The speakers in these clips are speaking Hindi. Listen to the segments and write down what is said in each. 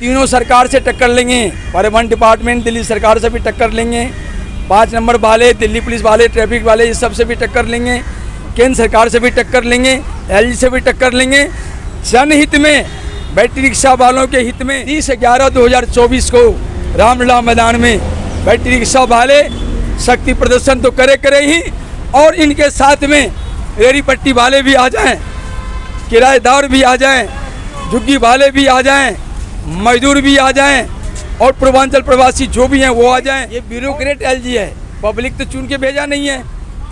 तीनों सरकार से टक्कर लेंगे, परिवहन डिपार्टमेंट दिल्ली सरकार से भी टक्कर लेंगे, 5 नंबर वाले, दिल्ली पुलिस वाले, ट्रैफिक वाले, इस सब से भी टक्कर लेंगे, केंद्र सरकार से भी टक्कर लेंगे, एलजी से भी टक्कर लेंगे। जनहित में, बैटरी रिक्शा वालों के हित में 30/11/2024 को रामलीला मैदान में बैटरी रिक्शा वाले शक्ति प्रदर्शन तो करे ही, और इनके साथ में रेहड़ी पट्टी वाले भी आ जाएं, किराएदार भी आ जाएं, झुग्गी वाले भी आ जाएं, मजदूर भी आ जाएं, और पूर्वांचल प्रवासी जो भी हैं वो आ जाएं। ये ब्यूरोक्रेट एलजी है, पब्लिक तो चुन के भेजा नहीं है,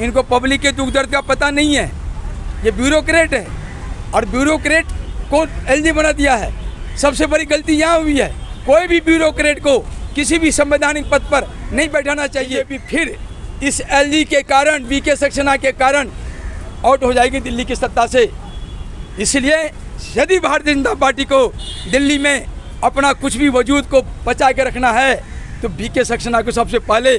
इनको पब्लिक के दुख दर्द का पता नहीं है, ये ब्यूरोक्रेट है, और ब्यूरोक्रेट को एलजी बना दिया है। सबसे बड़ी गलती यहाँ हुई है, कोई भी ब्यूरोक्रेट को किसी भी संवैधानिक पद पर नहीं बैठाना चाहिए। फिर इस एलजी के कारण, वीके सक्सेना के कारण आउट हो जाएगी दिल्ली की सत्ता से। इसलिए यदि भारतीय जनता पार्टी को दिल्ली में अपना कुछ भी वजूद को बचा के रखना है तो वीके सक्सेना को सबसे पहले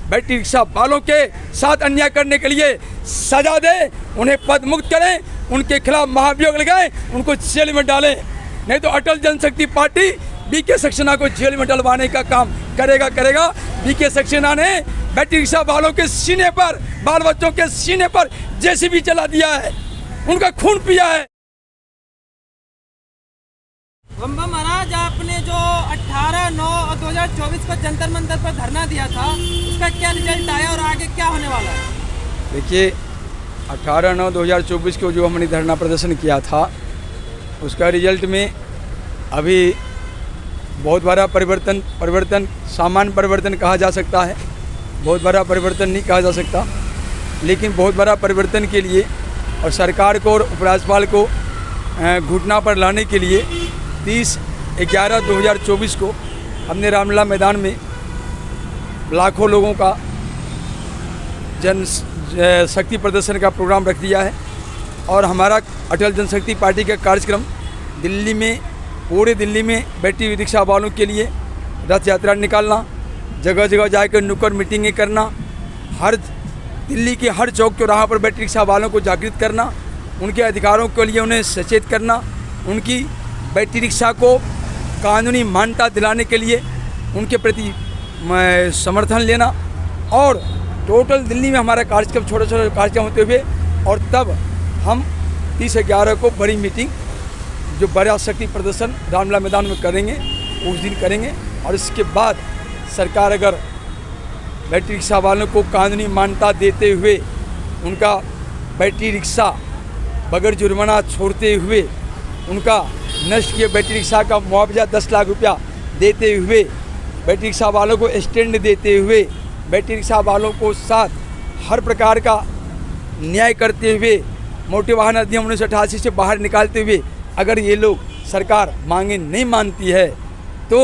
बैटरी रिक्शा वालों के साथ अन्याय करने के लिए सजा दे, उन्हें पद मुक्त करें, उनके खिलाफ महाभियोग लगाएं, उनको जेल में डालें। नहीं तो अटल जनशक्ति पार्टी वीके सक्सेना को जेल में डलवाने का काम करेगा। वीके सक्सेना ने बैटरी रिक्शा वालों के सीने पर, बाल बच्चों के सीने पर जेसीबी चला दिया है, उनका खून पिया है। बम्बा महाराज, आपने जो 18/9/2024 को जंतर मंतर पर धरना दिया था, उसका क्या रिजल्ट आया और आगे क्या होने वाला है? देखिए, 18/9/2024 को जो हमने धरना प्रदर्शन किया था, उसका रिजल्ट में अभी बहुत बड़ा परिवर्तन सामान्य परिवर्तन कहा जा सकता है, बहुत बड़ा परिवर्तन नहीं कहा जा सकता, लेकिन बहुत बड़ा परिवर्तन के लिए और सरकार को और उपराज्यपाल को घुटना पर लाने के लिए 30/11/2024 को हमने रामलीला मैदान में लाखों लोगों का जन शक्ति प्रदर्शन का प्रोग्राम रख दिया है। और हमारा अटल जनशक्ति पार्टी का कार्यक्रम दिल्ली में, पूरे दिल्ली में बैटरी रिक्शा वालों के लिए रथ यात्रा निकालना, जगह जगह जाकर नुक्कड़ मीटिंगें करना, हर दिल्ली के हर चौक चौराहा पर बैटरी रिक्शा वालों को जागृत करना, उनके अधिकारों के लिए उन्हें सचेत करना, उनकी बैटरी रिक्शा को कानूनी मान्यता दिलाने के लिए उनके प्रति समर्थन लेना। और टोटल दिल्ली में हमारा कार्यक्रम, छोटे छोटे कार्यक्रम होते हुए, और तब हम 30/11 को बड़ी मीटिंग, जो बड़ा शक्ति प्रदर्शन रामलीला मैदान में करेंगे, उस दिन करेंगे। और इसके बाद सरकार अगर बैटरी रिक्शा वालों को कानूनी मान्यता देते हुए उनका बैटरी रिक्शा बगैर जुर्माना छोड़ते हुए, उनका नष्ट किए बैटरी रिक्शा का मुआवजा 10 लाख रुपया देते हुए, बैटरी रिक्शा वालों को स्टैंड देते हुए, बैटरी रिक्शा वालों को साथ हर प्रकार का न्याय करते हुए, मोटर वाहन अधिनियम 1988 से बाहर निकालते हुए, अगर ये लोग सरकार मांगे नहीं मानती है तो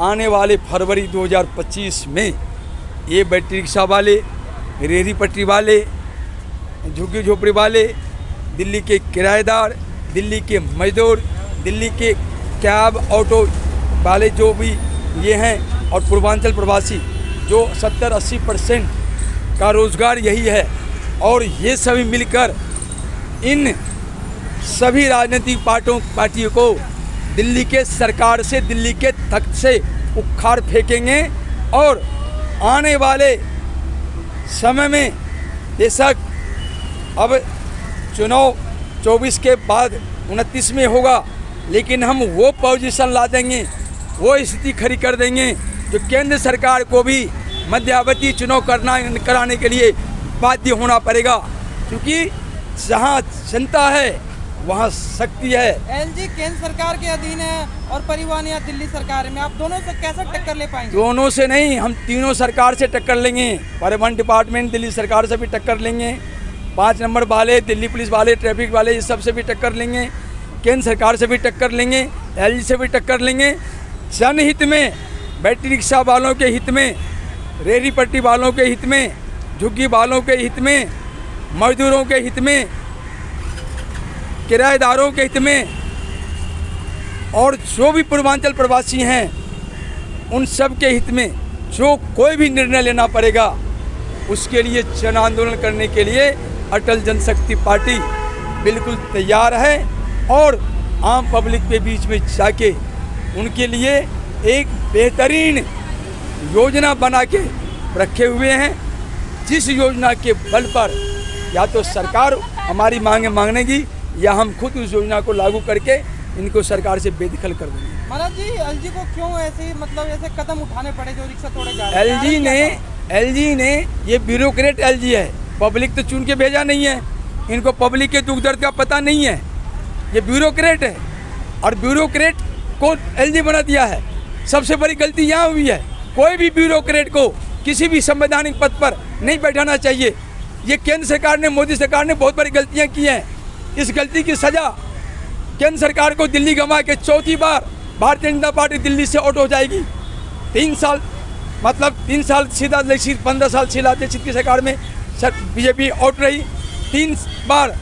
आने वाले फरवरी 2025 में ये बैटरी रिक्शा वाले, रेहड़ी पटरी वाले, झुग्गी झोपड़ी वाले, दिल्ली के किराएदार, दिल्ली के मजदूर, दिल्ली के कैब ऑटो वाले जो भी ये हैं, और पूर्वांचल प्रवासी जो 70-80% का रोज़गार यही है, और ये सभी मिलकर इन सभी राजनीतिक पार्टियों को दिल्ली के सरकार से, दिल्ली के तख्त से उखाड़ फेंकेंगे। और आने वाले समय में बेशक अब चुनाव 24 के बाद 29 में होगा, लेकिन हम वो पोजीशन ला देंगे, वो स्थिति खड़ी कर देंगे जो केंद्र सरकार को भी मध्यावधि चुनाव कराने के लिए बाध्य होना पड़ेगा, क्योंकि जहाँ जनता है वहाँ शक्ति है। एलजी केंद्र सरकार के अधीन है और परिवहन या दिल्ली सरकार में, आप दोनों से कैसे टक्कर ले पाएंगे? दोनों से नहीं, हम तीनों सरकार से टक्कर लेंगे, परिवहन डिपार्टमेंट दिल्ली सरकार से भी टक्कर लेंगे, 5 नंबर वाले, दिल्ली पुलिस वाले, ट्रैफिक वाले, इस सब से भी टक्कर लेंगे, केंद्र सरकार से भी टक्कर लेंगे, एलजी से भी टक्कर लेंगे। जनहित में, बैटरी रिक्शा वालों के हित में, रेहड़ी पट्टी वालों के हित में, झुग्गी वालों के हित में, मजदूरों के हित में, किराएदारों के हित में, और जो भी पूर्वांचल प्रवासी हैं उन सब के हित में जो कोई भी निर्णय लेना पड़ेगा, उसके लिए जन आंदोलन करने के लिए अटल जनशक्ति पार्टी बिल्कुल तैयार है। और आम पब्लिक के बीच में जाके उनके लिए एक बेहतरीन योजना बना के रखे हुए हैं, जिस योजना के बल पर या तो सरकार हमारी मांगे मांगेगी या हम खुद उस योजना को लागू करके इनको सरकार से बेदखल कर देंगे। महाराज जी, एलजी को क्यों ऐसे मतलब ऐसे कदम उठाने पड़े जो रिक्शा तोड़े जा रहे हैं? एलजी ने ये ब्यूरोक्रेट एलजी है, पब्लिक तो चुन के भेजा नहीं है, इनको पब्लिक के दुख दर्द का पता नहीं है, ये ब्यूरोक्रेट है और ब्यूरोक्रेट को एलजी बना दिया है। सबसे बड़ी गलती यहाँ हुई है, कोई भी ब्यूरोक्रेट को किसी भी संवैधानिक पद पर नहीं बैठाना चाहिए। ये केंद्र सरकार ने, मोदी सरकार ने बहुत बड़ी गलतियाँ की हैं। इस गलती की सज़ा केंद्र सरकार को दिल्ली गंवा के चौथी बार भारतीय जनता पार्टी दिल्ली से आउट हो जाएगी। 3 साल मतलब 3 साल सीधा 15 साल शीला दीक्षित की सरकार में बीजेपी आउट रही, 3 बार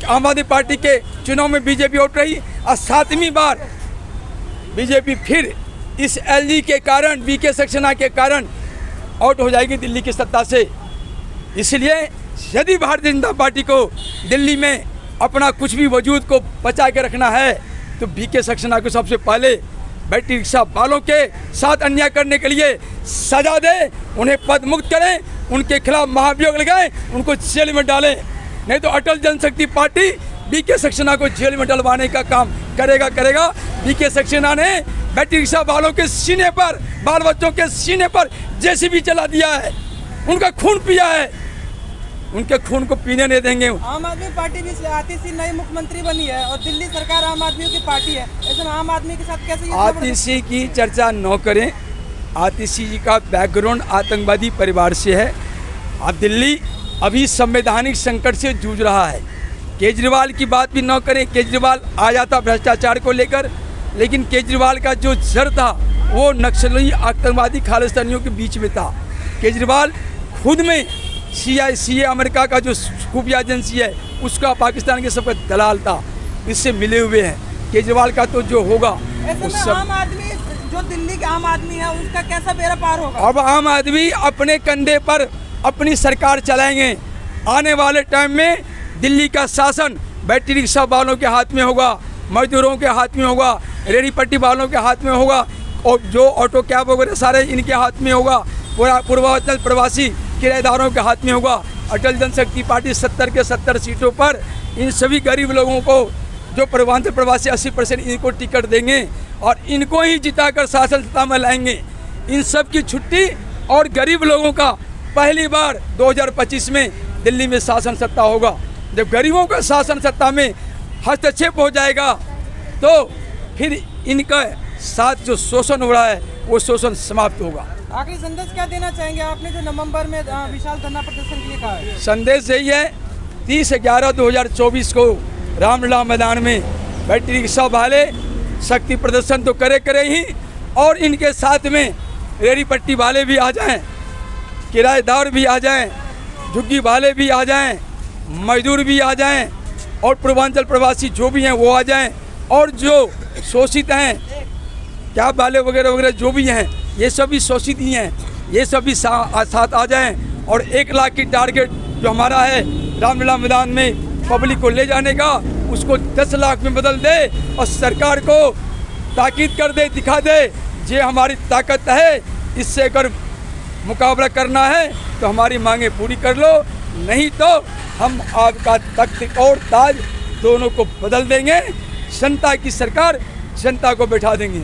आम आदमी पार्टी के चुनाव में बीजेपी आउट रही और 7वीं बार बीजेपी फिर इस एलजी के कारण, वीके सक्सेना के कारण आउट हो जाएगी दिल्ली की सत्ता से। इसलिए यदि भारतीय जनता पार्टी को दिल्ली में अपना कुछ भी वजूद को बचा के रखना है तो वीके सक्सेना को सबसे पहले बैटरी रिक्शा वालों के साथ अन्याय करने के लिए सजा दे, उन्हें पद मुक्त करें, उनके खिलाफ महाभियोग लगाएं, उनको जेल में डालें। नहीं तो अटल जनशक्ति पार्टी वीके सक्सेना को जेल में डलवाने का काम करेगा। वीके सक्सेना ने बैटरी रिक्शा वालों के सीने पर, बाल बच्चों के सीने पर जेसीबी चला दिया है, उनका खून पिया है, उनके खून को पीने नहीं देंगे। आम आदमी पार्टी भी आतिशी नई मुख्यमंत्री बनी है और दिल्ली सरकार आम आदमी की पार्टी है, ऐसे में आम आदमी के साथ कैसे? आतिशी की चर्चा न करें। आतिशी जी का बैकग्राउंड आतंकवादी परिवार से है। अब दिल्ली अभी संवैधानिक संकट से जूझ रहा है। केजरीवाल की बात भी न करें, केजरीवाल आ जाता भ्रष्टाचार को लेकर, लेकिन केजरीवाल का जो जड़ था वो नक्सली आतंकवादी खालिस्तानियों के बीच में था। केजरीवाल खुद में CIA अमेरिका का जो खुफिया एजेंसी है उसका पाकिस्तान के सबका दलाल था, इससे मिले हुए हैं। केजरीवाल का तो जो होगा उस सब आम आदमी, जो दिल्ली के आम आदमी है, उसका कैसा बेड़ा पार होगा? अब आम आदमी अपने कंधे पर अपनी सरकार चलाएंगे। आने वाले टाइम में दिल्ली का शासन बैटरी रिक्शा वालों के हाथ में होगा, मजदूरों के हाथ में होगा, रेहड़ी पट्टी वालों के हाथ में होगा और जो ऑटो कैब वगैरह सारे इनके हाथ में होगा, पूर्वांचल प्रवासी किराएदारों के हाथ में होगा। अटल जनशक्ति पार्टी 70 के 70 सीटों पर इन सभी गरीब लोगों को, जो पूर्वांचल प्रवासी 80% इनको टिकट देंगे और इनको ही जिताकर शासन सत्ता में लाएंगे। इन सब की छुट्टी और गरीब लोगों का पहली बार 2025 में दिल्ली में शासन सत्ता होगा। जब गरीबों का शासन सत्ता में हस्तक्षेप हो जाएगा तो फिर इनका साथ जो शोषण हो रहा है वो शोषण समाप्त होगा। आखिरी संदेश क्या देना चाहेंगे? आपने जो नवंबर में विशाल धरना प्रदर्शन के लिए कहा है, संदेश यही है 30/11/2024 को रामलीला मैदान में बैटरी रिक्शा वाले शक्ति प्रदर्शन तो करे ही और इनके साथ में रेहड़ी पट्टी वाले भी आ जाएं, किराएदार भी आ जाएं, झुग्गी वाले भी आ जाएं, मजदूर भी आ जाएं और पूर्वांचल प्रवासी जो भी हैं वो आ जाएं और जो शोषित हैं, कैब वाले वगैरह वगैरह जो भी हैं, ये सभी शोषित ही हैं, ये सभी साथ आ जाएं और 1 लाख की टारगेट जो हमारा है रामलीला मैदान में पब्लिक को ले जाने का, उसको 10 लाख में बदल दे और सरकार को ताकीद कर दे, दिखा दे ये हमारी ताकत है, इससे अगर मुकाबला करना है तो हमारी मांगे पूरी कर लो, नहीं तो हम आपका तख्त और ताज दोनों को बदल देंगे। जनता की सरकार, जनता को बैठा देंगे।